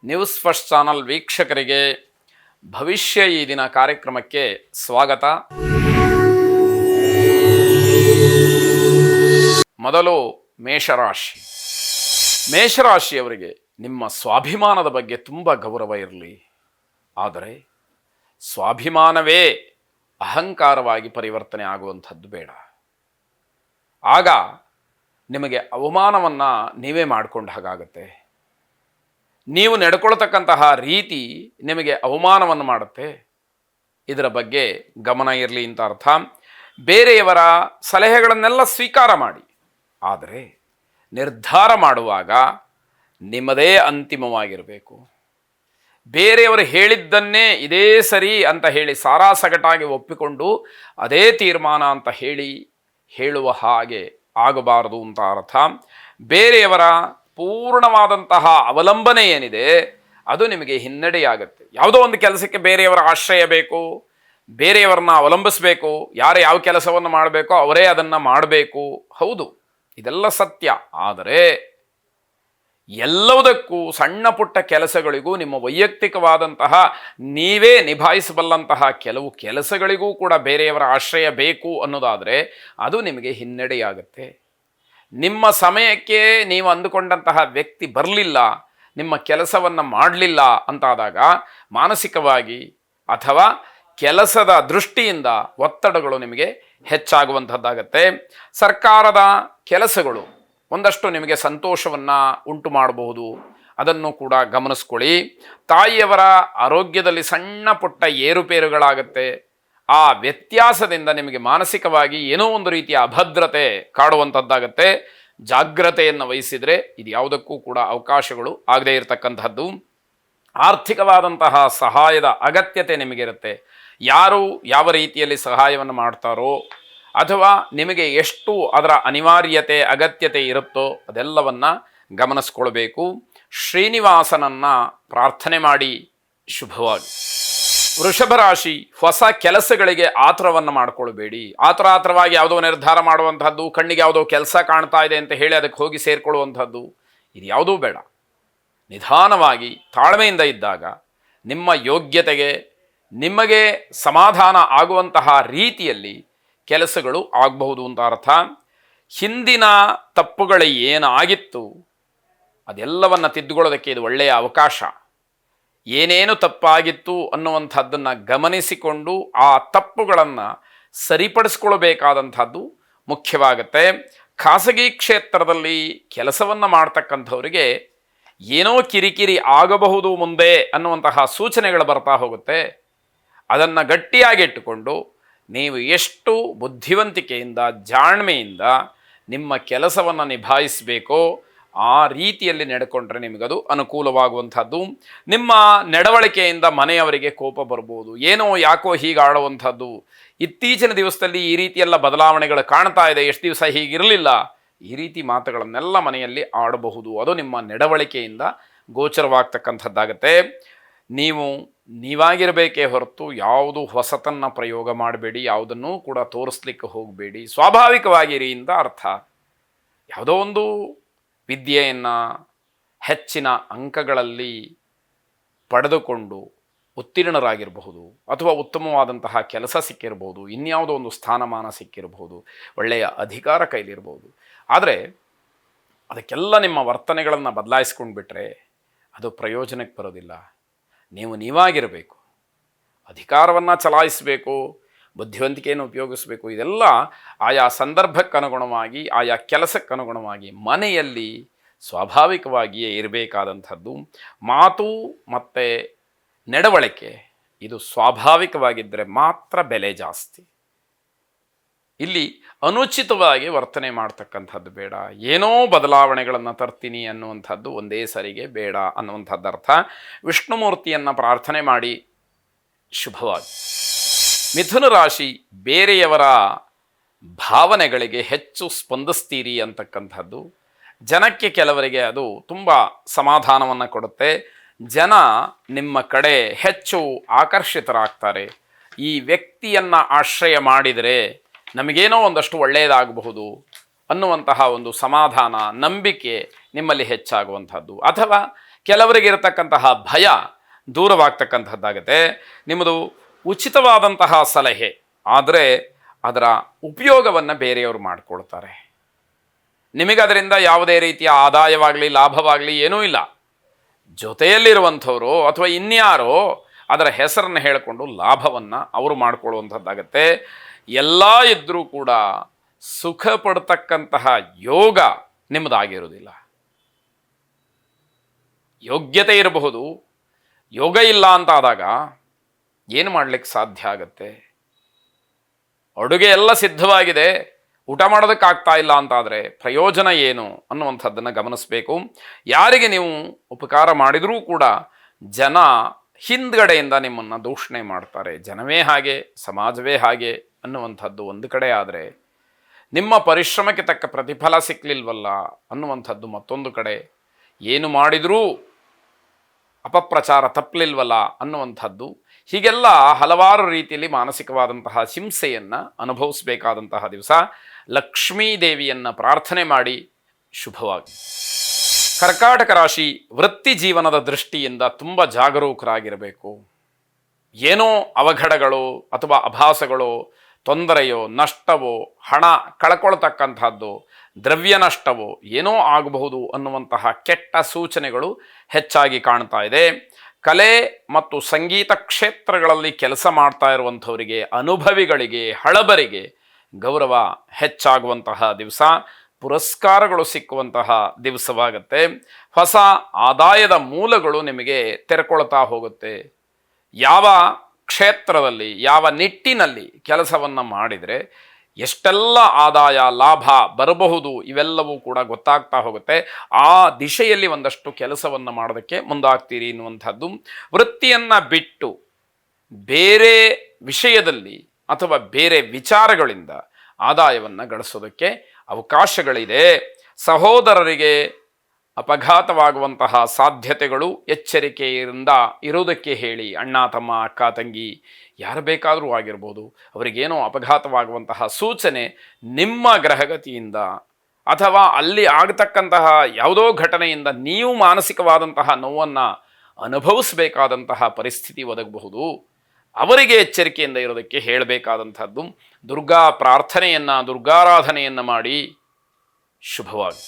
News first channel ವೀಕ್ಷಕರಿಗೆ ಭವಿಷ್ಯ ಈ ದಿನ ಕಾರ್ಯಕ್ರಮಕ್ಕೆ ಸ್ವಾಗತ. ಮೊದಲು ಮೇಷರಾಶಿ. ಮೇಷರಾಶಿಯವರಿಗೆ ನಿಮ್ಮ ಸ್ವಾಭಿಮಾನದ ಬಗ್ಗೆ ತುಂಬ ಗೌರವ ಇರಲಿ. ಆದರೆ ಸ್ವಾಭಿಮಾನವೇ ಅಹಂಕಾರವಾಗಿ ಪರಿವರ್ತನೆ ಆಗುವಂಥದ್ದು ಬೇಡ. ಆಗ ನಿಮಗೆ ಅವಮಾನವನ್ನು ನೀವೇ ಮಾಡಿಕೊಂಡ ಹಾಗಾಗತ್ತೆ. ನೀವು ನಡ್ಕೊಳ್ತಕ್ಕಂತಹ ರೀತಿ ನಿಮಗೆ ಅವಮಾನವನ್ನು ಮಾಡುತ್ತೆ. ಇದರ ಬಗ್ಗೆ ಗಮನ ಇರಲಿ ಅಂತ ಅರ್ಥ. ಬೇರೆಯವರ ಸಲಹೆಗಳನ್ನೆಲ್ಲ ಸ್ವೀಕಾರ ಮಾಡಿ, ಆದರೆ ನಿರ್ಧಾರ ಮಾಡುವಾಗ ನಿಮ್ಮದೇ ಅಂತಿಮವಾಗಿರಬೇಕು. ಬೇರೆಯವರು ಹೇಳಿದ್ದನ್ನೇ ಇದೇ ಸರಿ ಅಂತ ಹೇಳಿ ಸಾರಾಸಗಟಾಗಿ ಒಪ್ಪಿಕೊಂಡು ಅದೇ ತೀರ್ಮಾನ ಅಂತ ಹೇಳುವ ಹಾಗೆ ಆಗಬಾರದು ಅಂತ ಅರ್ಥ. ಬೇರೆಯವರ ಪೂರ್ಣವಾದಂತಹ ಅವಲಂಬನೆ ಏನಿದೆ ಅದು ನಿಮಗೆ ಹಿನ್ನಡೆಯಾಗುತ್ತೆ. ಯಾವುದೋ ಒಂದು ಕೆಲಸಕ್ಕೆ ಬೇರೆಯವರ ಆಶ್ರಯ ಬೇಕು, ಬೇರೆಯವರನ್ನ ಅವಲಂಬಿಸಬೇಕು. ಯಾರು ಯಾವ ಕೆಲಸವನ್ನು ಮಾಡಬೇಕೋ ಅವರೇ ಅದನ್ನು ಮಾಡಬೇಕು. ಹೌದು, ಇದೆಲ್ಲ ಸತ್ಯ. ಆದರೆ ಎಲ್ಲವುದಕ್ಕೂ ಸಣ್ಣ ಪುಟ್ಟ ಕೆಲಸಗಳಿಗೂ ನಿಮ್ಮ ವೈಯಕ್ತಿಕವಾದಂತಹ ನೀವೇ ನಿಭಾಯಿಸಬಲ್ಲಂತಹ ಕೆಲವು ಕೆಲಸಗಳಿಗೂ ಕೂಡ ಬೇರೆಯವರ ಆಶ್ರಯ ಬೇಕು ಅನ್ನೋದಾದರೆ ಅದು ನಿಮಗೆ ಹಿನ್ನಡೆಯಾಗುತ್ತೆ. ನಿಮ್ಮ ಸಮಯಕ್ಕೆ ನೀವು ಅಂದುಕೊಂಡಂತಹ ವ್ಯಕ್ತಿ ಬರಲಿಲ್ಲ, ನಿಮ್ಮ ಕೆಲಸವನ್ನು ಮಾಡಲಿಲ್ಲ ಅಂತಾದಾಗ ಮಾನಸಿಕವಾಗಿ ಅಥವಾ ಕೆಲಸದ ದೃಷ್ಟಿಯಿಂದ ಒತ್ತಡಗಳು ನಿಮಗೆ ಹೆಚ್ಚಾಗುವಂಥದ್ದಾಗತ್ತೆ. ಸರ್ಕಾರದ ಕೆಲಸಗಳು ಒಂದಷ್ಟು ನಿಮಗೆ ಸಂತೋಷವನ್ನು ಉಂಟು ಮಾಡಬಹುದು, ಅದನ್ನು ಕೂಡ ಗಮನಿಸ್ಕೊಳ್ಳಿ. ತಾಯಿಯವರ ಆರೋಗ್ಯದಲ್ಲಿ ಸಣ್ಣ ಪುಟ್ಟ ಏರುಪೇರುಗಳಾಗತ್ತೆ. ಆ ವ್ಯತ್ಯಾಸದಿಂದ ನಿಮಗೆ ಮಾನಸಿಕವಾಗಿ ಏನೋ ಒಂದು ರೀತಿಯ ಅಭದ್ರತೆ ಕಾಡುವಂಥದ್ದಾಗತ್ತೆ. ಜಾಗ್ರತೆಯನ್ನು ವಹಿಸಿದರೆ ಇದು ಯಾವುದಕ್ಕೂ ಕೂಡ ಅವಕಾಶಗಳು ಆಗದೇ ಇರತಕ್ಕಂಥದ್ದು. ಆರ್ಥಿಕವಾದಂತಹ ಸಹಾಯದ ಅಗತ್ಯತೆ ನಿಮಗಿರುತ್ತೆ. ಯಾರು ಯಾವ ರೀತಿಯಲ್ಲಿ ಸಹಾಯವನ್ನು ಮಾಡ್ತಾರೋ ಅಥವಾ ನಿಮಗೆ ಎಷ್ಟು ಅದರ ಅನಿವಾರ್ಯತೆ ಅಗತ್ಯತೆ ಇರುತ್ತೋ ಅದೆಲ್ಲವನ್ನು ಗಮನಿಸ್ಕೊಳ್ಬೇಕು. ಶ್ರೀನಿವಾಸನನ್ನು ಪ್ರಾರ್ಥನೆ ಮಾಡಿ ಶುಭವಾಗಿ. ವೃಷಭ ರಾಶಿ. ಹೊಸ ಕೆಲಸಗಳಿಗೆ ಆತುರವನ್ನು ಮಾಡಿಕೊಳ್ಬೇಡಿ. ಆತುರವಾಗಿ ಯಾವುದೋ ನಿರ್ಧಾರ ಮಾಡುವಂಥದ್ದು, ಕಣ್ಣಿಗೆ ಯಾವುದೋ ಕೆಲಸ ಕಾಣ್ತಾ ಇದೆ ಅಂತ ಹೇಳಿ ಅದಕ್ಕೆ ಹೋಗಿ ಸೇರಿಕೊಳ್ಳುವಂಥದ್ದು, ಇದು ಯಾವುದೂ ಬೇಡ. ನಿಧಾನವಾಗಿ ತಾಳ್ಮೆಯಿಂದ ಇದ್ದಾಗ ನಿಮ್ಮ ಯೋಗ್ಯತೆಗೆ ನಿಮಗೆ ಸಮಾಧಾನ ಆಗುವಂತಹ ರೀತಿಯಲ್ಲಿ ಕೆಲಸಗಳು ಆಗಬಹುದು ಅಂತ ಅರ್ಥ. ಹಿಂದಿನ ತಪ್ಪುಗಳು ಏನಾಗಿತ್ತು ಅದೆಲ್ಲವನ್ನು ತಿದ್ದುಕೊಳ್ಳೋದಕ್ಕೆ ಇದು ಒಳ್ಳೆಯ ಅವಕಾಶ. ಏನೇನು ತಪ್ಪಾಗಿತ್ತು ಅನ್ನುವಂಥದ್ದನ್ನು ಗಮನಿಸಿಕೊಂಡು ಆ ತಪ್ಪುಗಳನ್ನು ಸರಿಪಡಿಸ್ಕೊಳ್ಬೇಕಾದಂಥದ್ದು ಮುಖ್ಯವಾಗುತ್ತೆ. ಖಾಸಗಿ ಕ್ಷೇತ್ರದಲ್ಲಿ ಕೆಲಸವನ್ನು ಮಾಡ್ತಕ್ಕಂಥವರಿಗೆ ಏನೋ ಕಿರಿಕಿರಿ ಆಗಬಹುದು ಮುಂದೆ ಅನ್ನುವಂತಹ ಸೂಚನೆಗಳು ಬರ್ತಾ ಹೋಗುತ್ತೆ. ಅದನ್ನು ಗಟ್ಟಿಯಾಗಿಟ್ಟುಕೊಂಡು ನೀವು ಎಷ್ಟು ಬುದ್ಧಿವಂತಿಕೆಯಿಂದ ಜಾಣ್ಮೆಯಿಂದ ನಿಮ್ಮ ಕೆಲಸವನ್ನು ನಿಭಾಯಿಸಬೇಕೋ ಆ ರೀತಿಯಲ್ಲಿ ನಡ್ಕೊಂಡ್ರೆ ನಿಮಗದು ಅನುಕೂಲವಾಗುವಂಥದ್ದು. ನಿಮ್ಮ ನಡವಳಿಕೆಯಿಂದ ಮನೆಯವರಿಗೆ ಕೋಪ ಬರ್ಬೋದು, ಏನೋ ಯಾಕೋ ಹೀಗೆ ಆಡುವಂಥದ್ದು. ಇತ್ತೀಚಿನ ದಿವಸದಲ್ಲಿ ಈ ರೀತಿಯೆಲ್ಲ ಬದಲಾವಣೆಗಳು ಕಾಣ್ತಾ ಇದೆ, ಎಷ್ಟು ದಿವಸ ಹೀಗಿರಲಿಲ್ಲ, ಈ ರೀತಿ ಮಾತುಗಳನ್ನೆಲ್ಲ ಮನೆಯಲ್ಲಿ ಆಡಬಹುದು. ಅದು ನಿಮ್ಮ ನಡವಳಿಕೆಯಿಂದ ಗೋಚರವಾಗ್ತಕ್ಕಂಥದ್ದಾಗತ್ತೆ. ನೀವು ನೀವಾಗಿರಬೇಕೇ ಹೊರತು ಯಾವುದು ಹೊಸತನ್ನು ಪ್ರಯೋಗ ಮಾಡಬೇಡಿ, ಯಾವುದನ್ನು ಕೂಡ ತೋರಿಸ್ಲಿಕ್ಕೆ ಹೋಗಬೇಡಿ. ಸ್ವಾಭಾವಿಕವಾಗಿರಿ ಅಂತ ಅರ್ಥ. ಯಾವುದೋ ಒಂದು ವಿದ್ಯೆಯನ್ನು ಹೆಚ್ಚಿನ ಅಂಕಗಳಲ್ಲಿ ಪಡೆದುಕೊಂಡು ಉತ್ತೀರ್ಣರಾಗಿರಬಹುದು, ಅಥವಾ ಉತ್ತಮವಾದಂತಹ ಕೆಲಸ ಸಿಕ್ಕಿರಬಹುದು, ಇನ್ಯಾವುದೋ ಒಂದು ಸ್ಥಾನಮಾನ ಸಿಕ್ಕಿರಬಹುದು, ಒಳ್ಳೆಯ ಅಧಿಕಾರ ಕೈಲಿರ್ಬೋದು. ಆದರೆ ಅದಕ್ಕೆಲ್ಲ ನಿಮ್ಮ ವರ್ತನೆಗಳನ್ನು ಬದಲಾಯಿಸ್ಕೊಂಡು ಬಿಟ್ಟರೆ ಅದು ಪ್ರಯೋಜನಕ್ಕೆ ಬರೋದಿಲ್ಲ. ನೀವು ನೀವಾಗಿರಬೇಕು, ಅಧಿಕಾರವನ್ನು ಚಲಾಯಿಸಬೇಕು, ಬುದ್ಧಿವಂತಿಕೆಯನ್ನು ಉಪಯೋಗಿಸಬೇಕು. ಇದೆಲ್ಲ ಆಯಾ ಸಂದರ್ಭಕ್ಕನುಗುಣವಾಗಿ ಆಯಾ ಕೆಲಸಕ್ಕನುಗುಣವಾಗಿ ಮನೆಯಲ್ಲಿ ಸ್ವಾಭಾವಿಕವಾಗಿಯೇ ಇರಬೇಕಾದಂಥದ್ದು. ಮಾತು ಮತ್ತು ನಡವಳಿಕೆ ಇದು ಸ್ವಾಭಾವಿಕವಾಗಿದ್ದರೆ ಮಾತ್ರ ಬೆಲೆ ಜಾಸ್ತಿ. ಇಲ್ಲಿ ಅನುಚಿತವಾಗಿ ವರ್ತನೆ ಮಾಡ್ತಕ್ಕಂಥದ್ದು ಬೇಡ. ಏನೋ ಬದಲಾವಣೆಗಳನ್ನು ತರ್ತೀನಿ ಅನ್ನುವಂಥದ್ದು ಒಂದೇ ಸರಿಗೆ ಬೇಡ ಅನ್ನುವಂಥದ್ದು ಅರ್ಥ. ವಿಷ್ಣುಮೂರ್ತಿಯನ್ನು ಪ್ರಾರ್ಥನೆ ಮಾಡಿ ಶುಭವಾಗಿ. ಮಿಥುನ ರಾಶಿ. ಬೇರೆಯವರ ಭಾವನೆಗಳಿಗೆ ಹೆಚ್ಚು ಸ್ಪಂದಿಸ್ತೀರಿ ಅಂತಕ್ಕಂಥದ್ದು ಜನಕ್ಕೆ ಕೆಲವರಿಗೆ ಅದು ತುಂಬ ಸಮಾಧಾನವನ್ನು ಕೊಡುತ್ತೆ. ಜನ ನಿಮ್ಮ ಕಡೆ ಹೆಚ್ಚು ಆಕರ್ಷಿತರಾಗ್ತಾರೆ. ಈ ವ್ಯಕ್ತಿಯನ್ನು ಆಶ್ರಯ ಮಾಡಿದರೆ ನಮಗೇನೋ ಒಂದಷ್ಟು ಒಳ್ಳೆಯದಾಗಬಹುದು ಅನ್ನುವಂತಹ ಒಂದು ಸಮಾಧಾನ, ನಂಬಿಕೆ ನಿಮ್ಮಲ್ಲಿ ಹೆಚ್ಚಾಗುವಂಥದ್ದು. ಅಥವಾ ಕೆಲವರಿಗೆ ಇರತಕ್ಕಂತಹ ಭಯ ದೂರವಾಗ್ತಕ್ಕಂಥದ್ದಾಗತ್ತೆ. ನಿಮ್ಮದು ಉಚಿತವಾದಂತಹ ಸಲಹೆ, ಆದರೆ ಅದರ ಉಪಯೋಗವನ್ನು ಬೇರೆಯವರು ಮಾಡಿಕೊಳ್ತಾರೆ. ನಿಮಗದರಿಂದ ಯಾವುದೇ ರೀತಿಯ ಆದಾಯವಾಗಲಿ ಲಾಭವಾಗಲಿ ಏನೂ ಇಲ್ಲ. ಜೊತೆಯಲ್ಲಿರುವಂಥವರು ಅಥವಾ ಇನ್ಯಾರೋ ಅದರ ಹೆಸರನ್ನು ಹೇಳಿಕೊಂಡು ಲಾಭವನ್ನು ಅವರು ಮಾಡಿಕೊಳ್ಳುವಂಥದ್ದಾಗತ್ತೆ. ಎಲ್ಲ ಇದ್ದರೂ ಕೂಡ ಸುಖ ಪಡ್ತಕ್ಕಂತಹ ಯೋಗ ನಿಮ್ಮದಾಗಿರುವುದಿಲ್ಲ. ಯೋಗ್ಯತೆ ಇರಬಹುದು, ಯೋಗ ಇಲ್ಲ ಅಂತಾದಾಗ ಏನು ಮಾಡಲಿಕ್ಕೆ ಸಾಧ್ಯ ಆಗತ್ತೆ? ಅಡುಗೆ ಎಲ್ಲ ಸಿದ್ಧವಾಗಿದೆ, ಊಟ ಮಾಡೋದಕ್ಕಾಗ್ತಾ ಇಲ್ಲ ಅಂತಾದರೆ ಪ್ರಯೋಜನ ಏನು ಅನ್ನುವಂಥದ್ದನ್ನು ಗಮನಿಸಬೇಕು. ಯಾರಿಗೆ ನೀವು ಉಪಕಾರ ಮಾಡಿದರೂ ಕೂಡ ಜನ ಹಿಂದ್ಗಡೆಯಿಂದ ನಿಮ್ಮನ್ನು ದೂಷಣೆ ಮಾಡ್ತಾರೆ. ಜನವೇ ಹಾಗೆ, ಸಮಾಜವೇ ಹಾಗೆ ಅನ್ನುವಂಥದ್ದು ಒಂದು ಕಡೆ ಆದರೆ, ನಿಮ್ಮ ಪರಿಶ್ರಮಕ್ಕೆ ತಕ್ಕ ಪ್ರತಿಫಲ ಸಿಕ್ಕಲಿಲ್ವಲ್ಲ ಅನ್ನುವಂಥದ್ದು ಮತ್ತೊಂದು ಕಡೆ. ಏನು ಮಾಡಿದರೂ ಅಪಪ್ರಚಾರ ತಪ್ಪಲಿಲ್ವಲ್ಲ ಅನ್ನುವಂಥದ್ದು. ಹೀಗೆಲ್ಲ ಹಲವಾರು ರೀತಿಯಲ್ಲಿ ಮಾನಸಿಕವಾದಂತಹ ಹಿಂಸೆಯನ್ನು ಅನುಭವಿಸಬೇಕಾದಂತಹ ದಿವಸ. ಲಕ್ಷ್ಮೀ ದೇವಿಯನ್ನು ಪ್ರಾರ್ಥನೆ ಮಾಡಿ ಶುಭವಾಗಿ. ಕರ್ಕಾಟಕ ರಾಶಿ ವೃತ್ತಿ ಜೀವನದ ದೃಷ್ಟಿಯಿಂದ ತುಂಬ ಜಾಗರೂಕರಾಗಿರಬೇಕು. ಏನೋ ಅವಘಡಗಳು ಅಥವಾ ಅಭಾಸಗಳು, ತೊಂದರೆಯೋ ನಷ್ಟವೋ, ಹಣ ಕಳ್ಕೊಳ್ತಕ್ಕಂಥದ್ದು, ದ್ರವ್ಯ ನಷ್ಟವೋ ಏನೋ ಆಗಬಹುದು ಅನ್ನುವಂತಹ ಕೆಟ್ಟ ಸೂಚನೆಗಳು ಹೆಚ್ಚಾಗಿ ಕಾಣ್ತಾ ಇದೆ. ಕಲೆ ಮತ್ತು ಸಂಗೀತ ಕ್ಷೇತ್ರಗಳಲ್ಲಿ ಕೆಲಸ ಮಾಡ್ತಾ ಇರುವಂಥವರಿಗೆ, ಅನುಭವಿಗಳಿಗೆ, ಹಳಬರಿಗೆ ಗೌರವ ಹೆಚ್ಚಾಗುವಂತಹ ದಿವಸ. ಪುರಸ್ಕಾರಗಳು ಸಿಕ್ಕುವಂತಹ ದಿವಸವಾಗತ್ತೆ. ಹೊಸ ಆದಾಯದ ಮೂಲಗಳು ನಿಮಗೆ ತೆರೆಕೊಳ್ತಾ ಹೋಗುತ್ತೆ. ಯಾವ ಕ್ಷೇತ್ರದಲ್ಲಿ, ಯಾವ ನಿಟ್ಟಿನಲ್ಲಿ ಕೆಲಸವನ್ನು ಮಾಡಿದರೆ ಎಷ್ಟೆಲ್ಲ ಆದಾಯ ಲಾಭ ಬರಬಹುದು ಇವೆಲ್ಲವೂ ಕೂಡ ಗೊತ್ತಾಗ್ತಾ ಹೋಗುತ್ತೆ. ಆ ದಿಶೆಯಲ್ಲಿ ಒಂದಷ್ಟು ಕೆಲಸವನ್ನು ಮಾಡೋದಕ್ಕೆ ಮುಂದಾಗ್ತೀರಿ ಎನ್ನುವಂಥದ್ದು. ವೃತ್ತಿಯನ್ನು ಬಿಟ್ಟು ಬೇರೆ ವಿಷಯದಲ್ಲಿ ಅಥವಾ ಬೇರೆ ವಿಚಾರಗಳಿಂದ ಆದಾಯವನ್ನು ಗಳಿಸೋದಕ್ಕೆ ಅವಕಾಶಗಳಿದೆ. ಸಹೋದರರಿಗೆ ಅಪಘಾತವಾಗುವಂತಹ ಸಾಧ್ಯತೆಗಳು, ಎಚ್ಚರಿಕೆಯಿಂದ ಇರುವುದಕ್ಕೆ ಹೇಳಿ. ಅಣ್ಣ ತಮ್ಮ, ಅಕ್ಕ ತಂಗಿ ಯಾರು ಬೇಕಾದರೂ ಆಗಿರ್ಬೋದು, ಅವರಿಗೇನೋ ಅಪಘಾತವಾಗುವಂತಹ ಸೂಚನೆ ನಿಮ್ಮ ಗ್ರಹಗತಿಯಿಂದ ಅಥವಾ ಅಲ್ಲಿ ಆಗತಕ್ಕಂತಹ ಯಾವುದೋ ಘಟನೆಯಿಂದ ನೀವು ಮಾನಸಿಕವಾದಂತಹ ನೋವನ್ನು ಅನುಭವಿಸಬೇಕಾದಂತಹ ಪರಿಸ್ಥಿತಿ ಒದಗಬಹುದು. ಅವರಿಗೆ ಎಚ್ಚರಿಕೆಯಿಂದ ಇರೋದಕ್ಕೆ ಹೇಳಬೇಕಾದಂಥದ್ದು. ದುರ್ಗಾ ಪ್ರಾರ್ಥನೆಯನ್ನು, ದುರ್ಗಾರಾಧನೆಯನ್ನು ಮಾಡಿ ಶುಭವಾಗಿ.